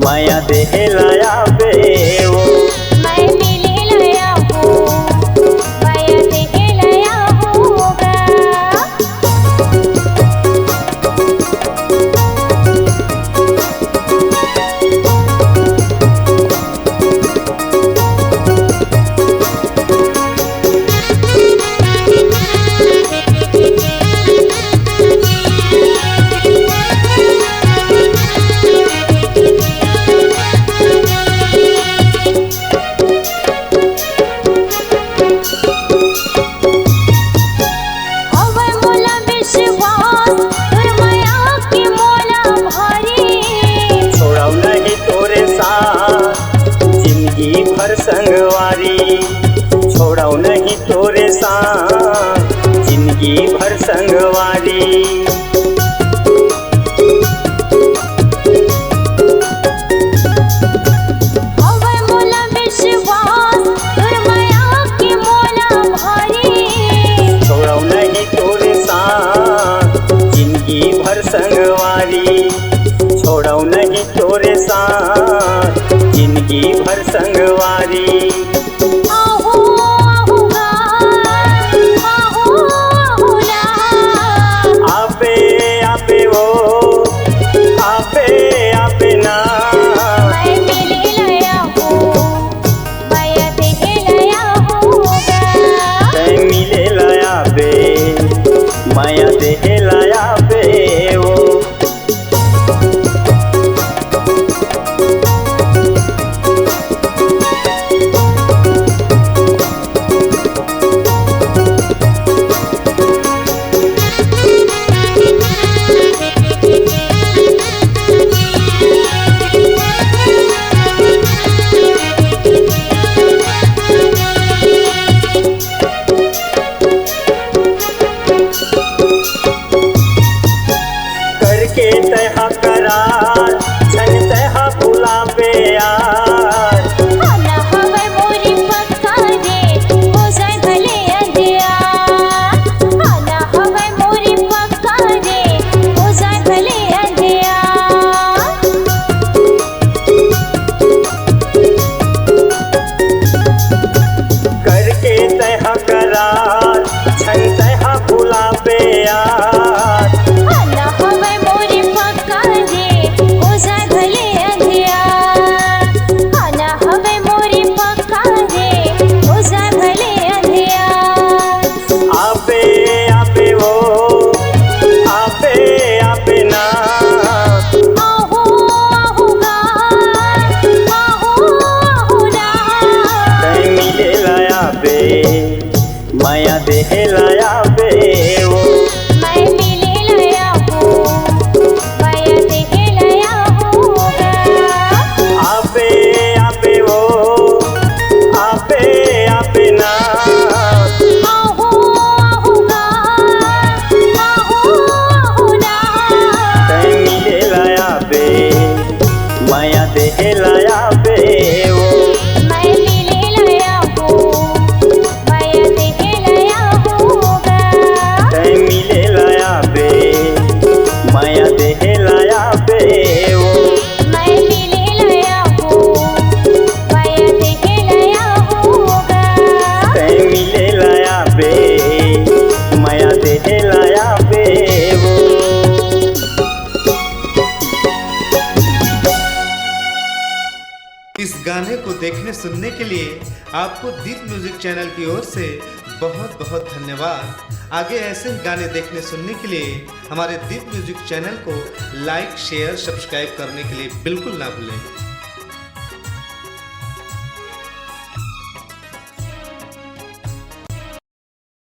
माया देहे लाया बे वो मैं मिले लाया हूँ माया देहे लाया होगा। संगवारी छोड़ाऊ नहीं तोरे साथ जिंदगी भर संगवारी। हवे मोला विश्वास तोर माया के मोला भारी छोड़ाऊ नहीं तोरे साथ जिंदगी भर संगवारी छोड़ाऊ नहीं तोरे साथ जिंदगी भर संगवारी। आहू आहूगा आहू आहूला आपे आपे वो आपे आपे ना मैं मिले लाया हूँ माया देहे लाया होगा। मैं मिले लाया बे माया देहे लाया बे वो करके तहा करार छन तहा भुला बे यार। आना हवे मोरी पक्का रे हो जाए भले अंधियार। आना हवे मोरी पक्का रे हो जाए भले अंधियार। करके तहा करार छन तहा भुला बे यार। आना हवे मोरी पक्का रे हो जाए भले अंधियार। आना हवे मोरी पक्का रे हो जाए भले अंधियार। आपे आपे वो आपे आपे ना आहू आहूगा आहू आहूला कहीं मिले लाया बे माया देहे लाया बे वो मैं मिले लाया हूँ माया देहे लाया होगा। आपे आपे वो आपे आपे ना आहू आहूगा आहू आहूला कहीं मिले लाया बे माया देहे लाया बे वो मैं मिले लाया हूँ माया देहे लाया होगा। कहीं मिले लाया बे माया देहे लाया बे वो मैं मिले लाया हूँ माया देहे लाया होगा। कहीं मिले लाया बे माया देहे लाया बे वो। इस गाने को देखने सुनने के लिए आपको दीप म्यूजिक चैनल की ओर से बहुत बहुत धन्यवाद। आगे ऐसे ही गाने देखने सुनने के लिए हमारे दीप म्यूजिक चैनल को लाइक शेयर सब्सक्राइब करने के लिए बिल्कुल ना भूलें।